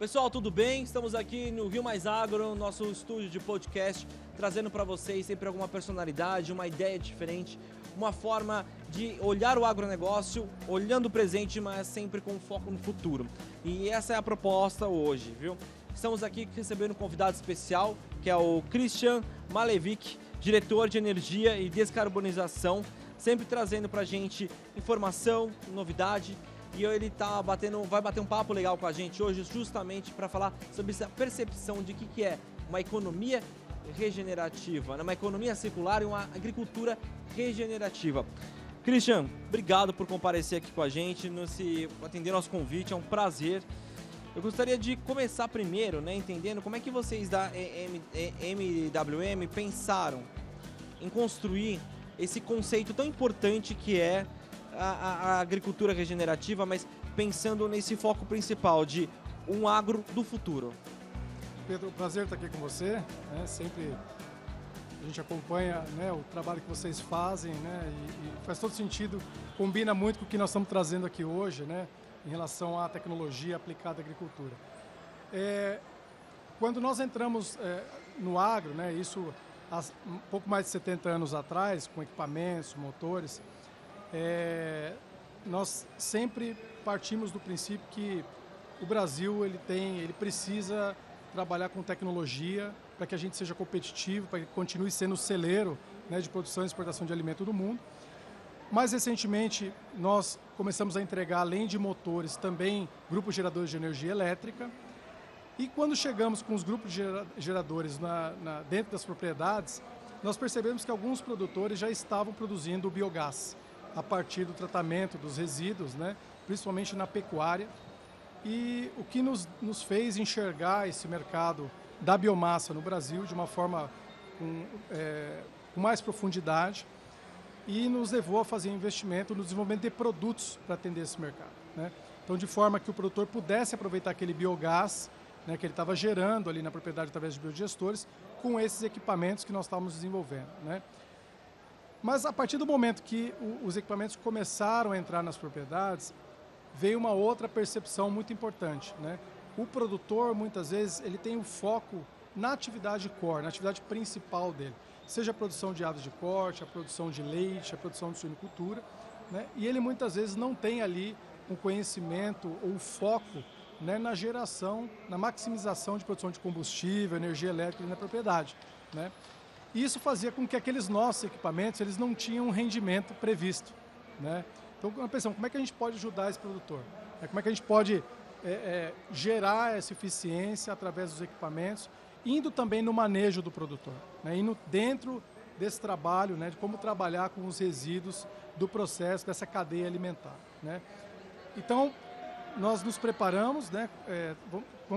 Pessoal, tudo bem? Estamos aqui no Rio Mais Agro, nosso estúdio de podcast, trazendo para vocês sempre alguma personalidade, uma ideia diferente, uma forma de olhar o agronegócio, olhando o presente, mas sempre com foco no futuro. E essa é a proposta hoje, viu? Estamos aqui recebendo um convidado especial, que é o Christian Malevich, diretor de Energia e Descarbonização, sempre trazendo para a gente informação, novidade. E ele vai bater um papo legal com a gente hoje, justamente para falar sobre essa percepção de que é uma economia regenerativa, uma economia circular e uma agricultura regenerativa. Christian, obrigado por comparecer aqui com a gente, atender nosso convite, é um prazer. Eu gostaria de começar primeiro, entendendo como é que vocês da MWM pensaram em construir esse conceito tão importante que é a agricultura regenerativa, mas pensando nesse foco principal de um agro do futuro. Pedro, prazer estar aqui com você. Sempre a gente acompanha o trabalho que vocês fazem, e faz todo sentido, combina muito com o que nós estamos trazendo aqui hoje, em relação à tecnologia aplicada à agricultura. Quando nós entramos no agro, isso há um pouco mais de 70 anos atrás, com equipamentos, motores, nós sempre partimos do princípio que o Brasil ele precisa trabalhar com tecnologia para que a gente seja competitivo, para que continue sendo o celeiro de produção e exportação de alimento do mundo. Mais recentemente, nós começamos a entregar, além de motores, também grupos geradores de energia elétrica. E quando chegamos com os grupos de geradores dentro das propriedades, nós percebemos que alguns produtores já estavam produzindo biogás a partir do tratamento dos resíduos, principalmente na pecuária. E o que nos fez enxergar esse mercado da biomassa no Brasil de uma forma com mais profundidade e nos levou a fazer investimento no desenvolvimento de produtos para atender esse mercado. Então, de forma que o produtor pudesse aproveitar aquele biogás que ele estava gerando ali na propriedade através de biodigestores com esses equipamentos que nós estávamos desenvolvendo. Mas a partir do momento que os equipamentos começaram a entrar nas propriedades, veio uma outra percepção muito importante. O produtor, muitas vezes, ele tem o foco na atividade core, na atividade principal dele. Seja a produção de aves de corte, a produção de leite, a produção de suinicultura. E ele, muitas vezes, não tem ali um conhecimento ou foco na geração, na maximização de produção de combustível, energia elétrica na propriedade. E isso fazia com que aqueles nossos equipamentos eles não tinham um rendimento previsto. Então, nós pensamos, como é que a gente pode ajudar esse produtor? Como é que a gente pode gerar essa eficiência através dos equipamentos, indo também no manejo do produtor, indo dentro desse trabalho de como trabalhar com os resíduos do processo, dessa cadeia alimentar. Então, nós nos preparamos,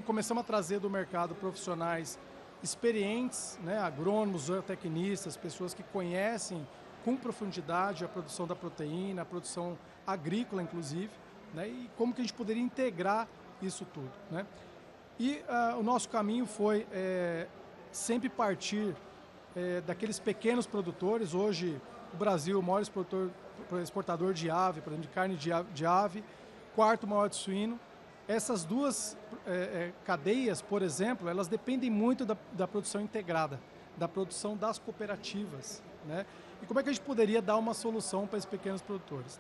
começamos a trazer do mercado profissionais experientes, agrônomos, zootecnistas, pessoas que conhecem com profundidade a produção da proteína, a produção agrícola, inclusive, e como que a gente poderia integrar isso tudo. E o nosso caminho foi sempre partir daqueles pequenos produtores. Hoje, o Brasil é o maior exportador de ave, por exemplo, de carne de ave, quarto maior de suíno. Essas duas cadeias, por exemplo, elas dependem muito da produção integrada, da produção das cooperativas. E como é que a gente poderia dar uma solução para esses pequenos produtores?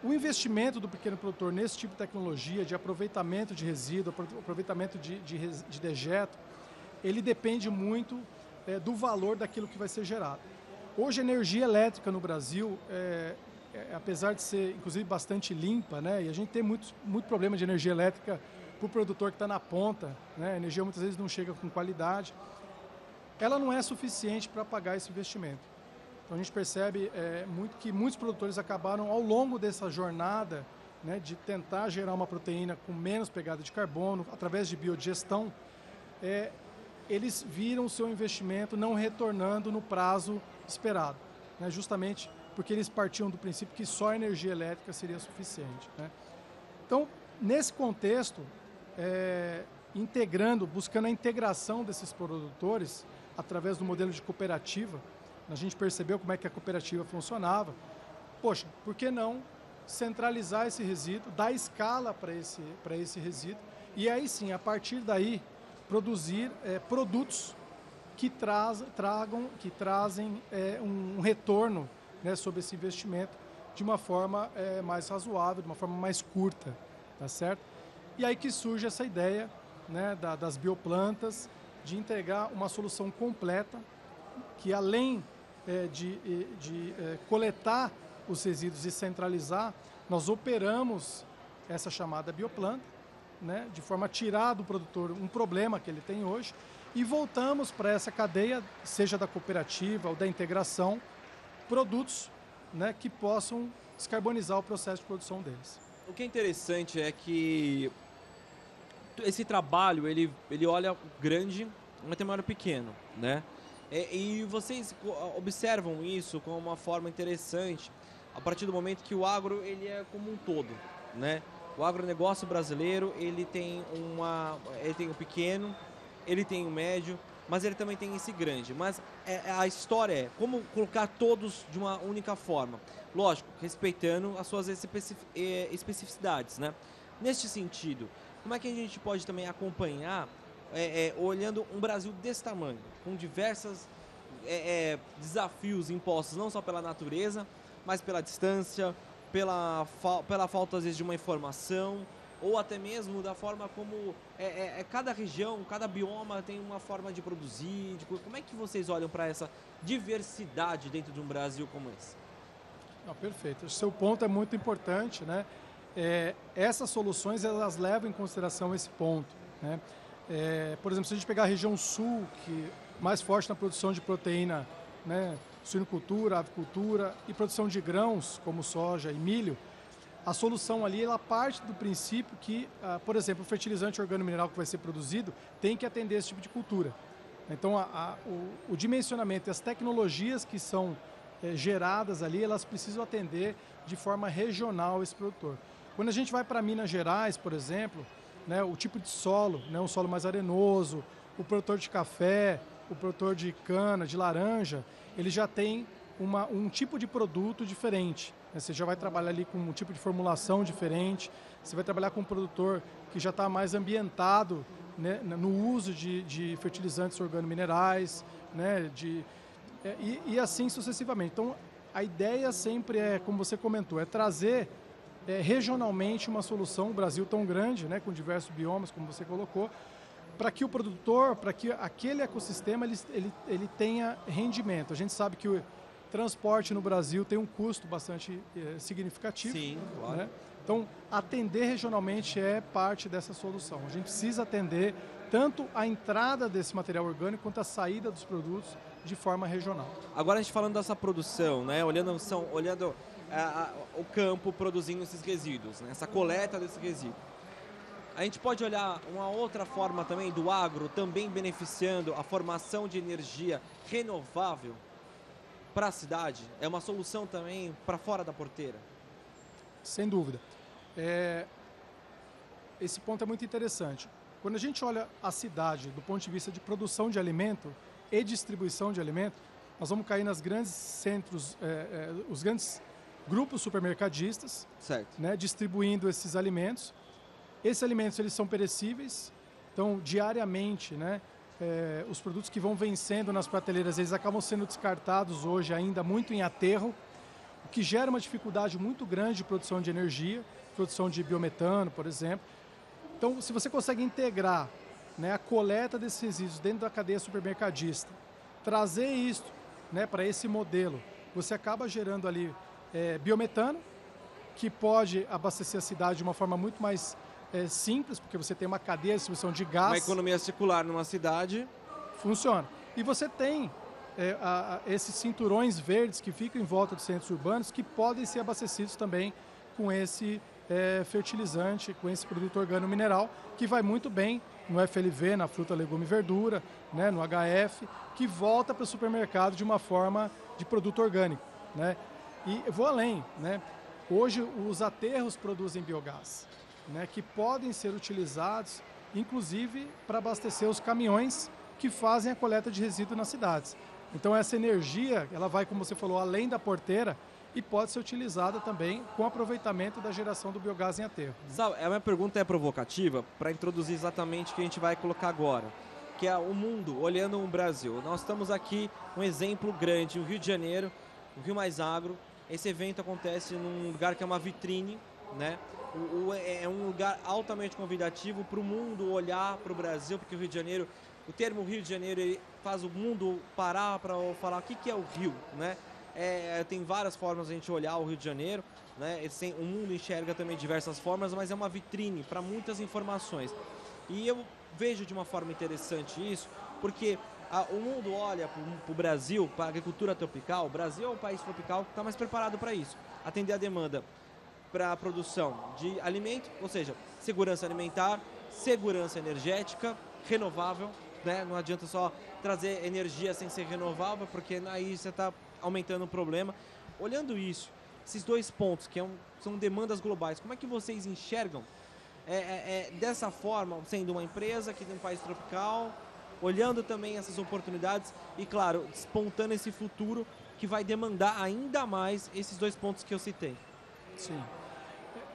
O investimento do pequeno produtor nesse tipo de tecnologia, de aproveitamento de resíduo, aproveitamento de dejeto, ele depende muito do valor daquilo que vai ser gerado. Hoje, a energia elétrica no Brasil apesar de ser, inclusive, bastante limpa, e a gente tem muito problema de energia elétrica para o produtor que está na ponta, a energia muitas vezes não chega com qualidade, ela não é suficiente para pagar esse investimento. Então a gente percebe que muitos produtores acabaram, ao longo dessa jornada, de tentar gerar uma proteína com menos pegada de carbono, através de biodigestão, eles viram o seu investimento não retornando no prazo esperado, justamente porque eles partiam do princípio que só a energia elétrica seria suficiente. Então, nesse contexto, buscando a integração desses produtores através do modelo de cooperativa, a gente percebeu como é que a cooperativa funcionava. Poxa, por que não centralizar esse resíduo, dar escala para esse resíduo e aí sim, a partir daí, produzir produtos que trazem um retorno, né, sobre esse investimento de uma forma mais razoável, de uma forma mais curta, tá certo? E aí que surge essa ideia, né, das bioplantas, de entregar uma solução completa que além de coletar os resíduos e centralizar, nós operamos essa chamada bioplanta, né, de forma a tirar do produtor um problema que ele tem hoje e voltamos para essa cadeia, seja da cooperativa ou da integração, produtos, né, que possam descarbonizar o processo de produção deles. O que é interessante é que esse trabalho, ele olha grande, mas também olha pequeno, né? E vocês observam isso como uma forma interessante a partir do momento que o agro ele é como um todo, né? O agronegócio brasileiro ele tem o pequeno, ele tem o médio, mas ele também tem esse grande. Mas a história é como colocar todos de uma única forma, lógico, respeitando as suas especificidades, né? Neste sentido, como é que a gente pode também acompanhar olhando um Brasil desse tamanho, com diversos desafios impostos não só pela natureza, mas pela distância, pela falta às vezes de uma informação, ou até mesmo da forma como cada região, cada bioma tem uma forma de produzir. Como é que vocês olham para essa diversidade dentro de um Brasil como esse? Perfeito. O seu ponto é muito importante, né? Essas soluções elas levam em consideração esse ponto, né? Por exemplo, se a gente pegar a região sul, que é mais forte na produção de proteína, né, suinocultura, avicultura e produção de grãos, como soja e milho, a solução ali ela parte do princípio que, por exemplo, o fertilizante organomineral que vai ser produzido tem que atender esse tipo de cultura. Então, o dimensionamento e as tecnologias que são geradas ali, elas precisam atender de forma regional esse produtor. Quando a gente vai para Minas Gerais, por exemplo, né, o tipo de solo, né, um solo mais arenoso, o produtor de café, o produtor de cana, de laranja, ele já tem um tipo de produto diferente. Né? Você já vai trabalhar ali com um tipo de formulação diferente, você vai trabalhar com um produtor que já está mais ambientado, né, no uso de fertilizantes organominerais, né, e assim sucessivamente. Então, a ideia sempre como você comentou, é trazer regionalmente uma solução, o Brasil tão grande, né, com diversos biomas, como você colocou, para que o produtor, para que aquele ecossistema ele tenha rendimento. A gente sabe que o transporte no Brasil tem um custo bastante significativo. Sim, claro. Né? Então, atender regionalmente é parte dessa solução. A gente precisa atender tanto a entrada desse material orgânico quanto a saída dos produtos de forma regional. Agora a gente falando dessa produção, né? Olhando o campo produzindo esses resíduos, né? Essa coleta desses resíduos. A gente pode olhar uma outra forma também do agro, também beneficiando a formação de energia renovável para a cidade? É uma solução também para fora da porteira? Sem dúvida. Esse ponto é muito interessante. Quando a gente olha a cidade do ponto de vista de produção de alimento e distribuição de alimento, nós vamos cair nos grandes centros, os grandes grupos supermercadistas, certo, né, distribuindo esses alimentos. Esses alimentos eles são perecíveis, então diariamente, né, os produtos que vão vencendo nas prateleiras eles acabam sendo descartados hoje ainda muito em aterro, o que gera uma dificuldade muito grande de produção de energia, produção de biometano, por exemplo. Então, se você consegue integrar, né, a coleta desses resíduos dentro da cadeia supermercadista, trazer isso, né, para esse modelo, você acaba gerando ali biometano, que pode abastecer a cidade de uma forma muito mais simples, porque você tem uma cadeia de distribuição de gás. Uma economia circular numa cidade. Funciona. E você tem esses cinturões verdes que ficam em volta dos centros urbanos que podem ser abastecidos também com esse fertilizante, com esse produto organomineral, que vai muito bem no FLV, na fruta, legume e verdura, né, no HF, que volta para o supermercado de uma forma de produto orgânico. Né? E eu vou além. Né? Hoje, os aterros produzem biogás, né, que podem ser utilizados, inclusive, para abastecer os caminhões que fazem a coleta de resíduos nas cidades. Então, essa energia, ela vai, como você falou, além da porteira, e pode ser utilizada também com aproveitamento da geração do biogás em aterro. A minha pergunta é provocativa para introduzir exatamente o que a gente vai colocar agora, que é o mundo olhando o Brasil. Nós estamos aqui, um exemplo grande, o Rio de Janeiro, o Rio Mais Agro. Esse evento acontece num lugar que é uma vitrine, né? É um lugar altamente convidativo para o mundo olhar para o Brasil, porque o Rio de Janeiro, o termo Rio de Janeiro, ele faz o mundo parar para falar o que é o Rio, né? Tem várias formas de a gente olhar o Rio de Janeiro, né? O mundo enxerga também diversas formas, mas é uma vitrine para muitas informações. E eu vejo de uma forma interessante isso, porque o mundo olha para o Brasil, para a agricultura tropical. O Brasil é um país tropical que está mais preparado para isso, atender a demanda para a produção de alimento, ou seja, segurança alimentar, segurança energética, renovável, né? Não adianta só trazer energia sem ser renovável, porque aí você está aumentando o problema. Olhando isso, esses dois pontos, que são demandas globais, como é que vocês enxergam dessa forma, sendo uma empresa que tem um país tropical, olhando também essas oportunidades e, claro, despontando esse futuro que vai demandar ainda mais esses dois pontos que eu citei? Sim,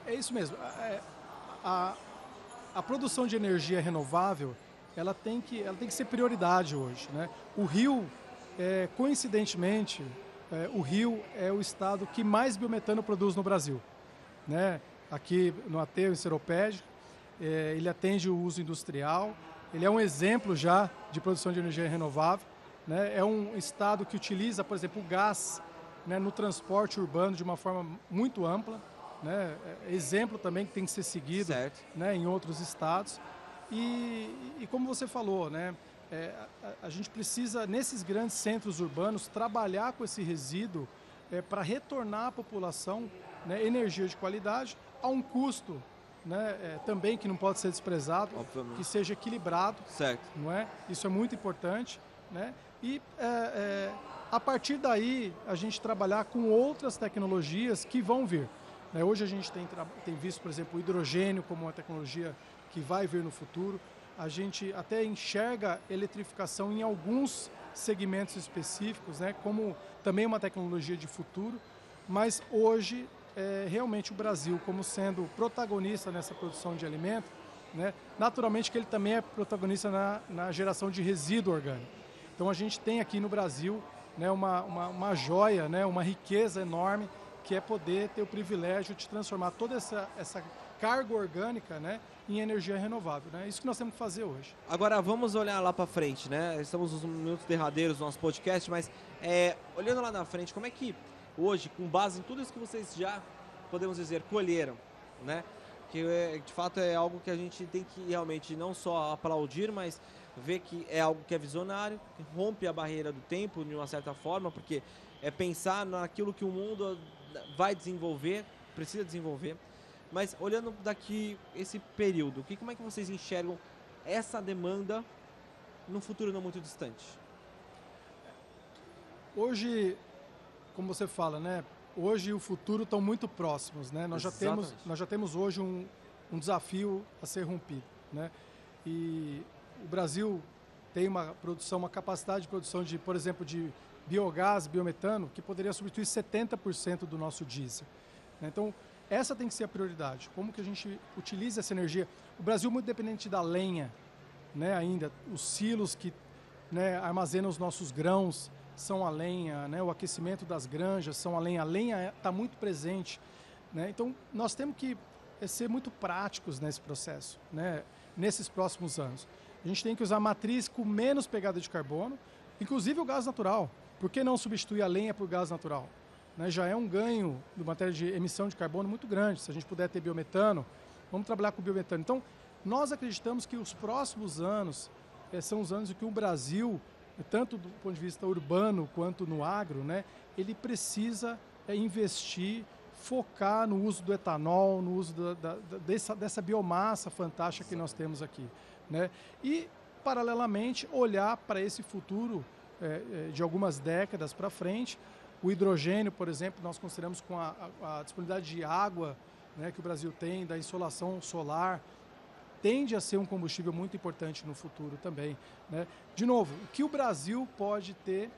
é isso mesmo. A produção de energia renovável, ela tem que ser prioridade hoje, né? O Rio, coincidentemente, o Rio é o estado que mais biometano produz no Brasil, né? Aqui no aterro, em Seropédica, ele atende o uso industrial, ele é um exemplo já de produção de energia renovável, né? É um estado que utiliza, por exemplo, o gás, né, no transporte urbano de uma forma muito ampla, né? Exemplo também que tem que ser seguido, né, em outros estados. E como você falou, né, a gente precisa, nesses grandes centros urbanos, trabalhar com esse resíduo para retornar à população, né, energia de qualidade a um custo, né, também que não pode ser desprezado, obviamente, que seja equilibrado, não é? Isso é muito importante, né? E a partir daí a gente trabalhar com outras tecnologias que vão vir, né? Hoje a gente tem visto, por exemplo, o hidrogênio como uma tecnologia que vai vir no futuro. A gente até enxerga eletrificação em alguns segmentos específicos, né, como também uma tecnologia de futuro, mas hoje realmente o Brasil, como sendo protagonista nessa produção de alimento, né, naturalmente que ele também é protagonista na geração de resíduo orgânico. Então a gente tem aqui no Brasil, né, uma joia, né, uma riqueza enorme, que é poder ter o privilégio de transformar toda essa carga orgânica, né, em energia renovável, né? Isso que nós temos que fazer hoje. Agora vamos olhar lá para frente, né? Estamos nos minutos derradeiros do nosso podcast, mas olhando lá na frente, como é que hoje, com base em tudo isso que vocês já, podemos dizer, colheram, né? Que de fato é algo que a gente tem que realmente não só aplaudir, mas ver que é algo que é visionário, que rompe a barreira do tempo de uma certa forma, porque é pensar naquilo que o mundo vai desenvolver, precisa desenvolver. Mas olhando daqui esse período, como é que vocês enxergam essa demanda no futuro não muito distante? Hoje, como você fala, né? Hoje e o futuro estão muito próximos, né? Nós já temos hoje um desafio a ser rompido, né? E o Brasil tem uma capacidade de produção de, por exemplo, de biogás, biometano, que poderia substituir 70% do nosso diesel, né? Então, essa tem que ser a prioridade. Como que a gente utiliza essa energia? O Brasil é muito dependente da lenha, né, ainda. Os silos que, né, armazenam os nossos grãos são a lenha, né? O aquecimento das granjas são a lenha. A lenha está muito presente, né? Então, nós temos que ser muito práticos nesse processo, né, nesses próximos anos. A gente tem que usar matriz com menos pegada de carbono, inclusive o gás natural. Por que não substituir a lenha por gás natural? Né, já é um ganho de matéria de emissão de carbono muito grande. Se a gente puder ter biometano, vamos trabalhar com biometano. Então, nós acreditamos que os próximos anos são os anos em que o Brasil, tanto do ponto de vista urbano quanto no agro, né, ele precisa investir, focar no uso do etanol, no uso dessa biomassa fantástica que nós temos aqui, né? E, paralelamente, olhar para esse futuro de algumas décadas para frente. O hidrogênio, por exemplo, nós consideramos com a disponibilidade de água, né, que o Brasil tem, da insolação solar, tende a ser um combustível muito importante no futuro também, né? De novo, o que o Brasil pode ter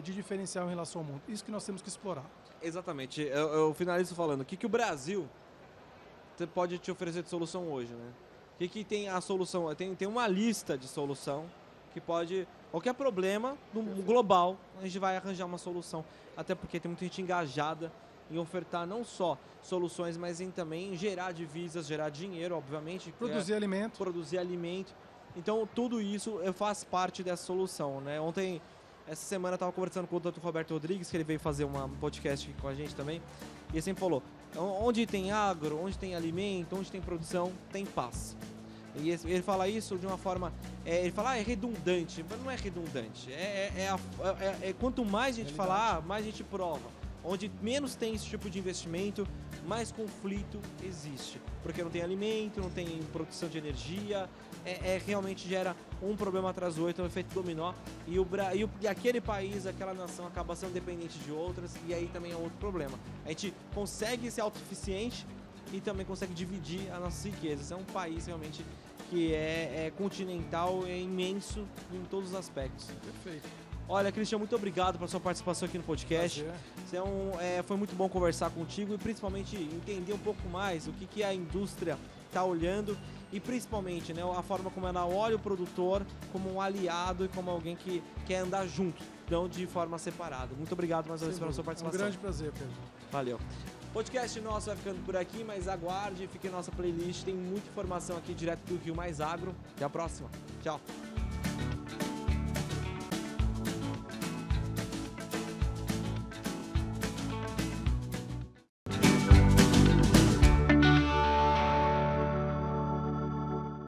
de diferencial em relação ao mundo. Isso que nós temos que explorar. Exatamente. Eu finalizo falando. O que o Brasil pode te oferecer de solução hoje, né? O que tem a solução? Tem uma lista de solução que pode... Qualquer problema global, a gente vai arranjar uma solução. Até porque tem muita gente engajada em ofertar não só soluções, mas em também gerar divisas, gerar dinheiro, obviamente. Produzir alimento. Produzir alimento. Então, tudo isso faz parte dessa solução, né? Essa semana eu estava conversando com o Dr. Roberto Rodrigues, que ele veio fazer um podcast aqui com a gente também, e ele sempre falou, onde tem agro, onde tem alimento, onde tem produção, tem paz. E ele fala isso de uma forma, ele fala, é redundante, mas não é redundante, quanto mais a gente falar, mais a gente prova. Onde menos tem esse tipo de investimento, mais conflito existe. Porque não tem alimento, não tem produção de energia, realmente gera um problema atrás do outro, é um efeito dominó. E aquele país, aquela nação acaba sendo dependente de outras, e aí também é outro problema. A gente consegue ser autossuficiente e também consegue dividir as nossas riquezas. É um país realmente que é continental, é imenso em todos os aspectos. Perfeito. Olha, Christian, muito obrigado pela sua participação aqui no podcast. Foi muito bom conversar contigo e principalmente entender um pouco mais o que a indústria está olhando e principalmente, né, a forma como ela olha o produtor como um aliado e como alguém que quer andar junto, não de forma separada. Muito obrigado mais uma vez pela sua participação. Um grande prazer, Pedro. Valeu. Podcast nosso vai ficando por aqui, mas aguarde, fique em nossa playlist, tem muita informação aqui direto do Rio Mais Agro. Até a próxima. Tchau.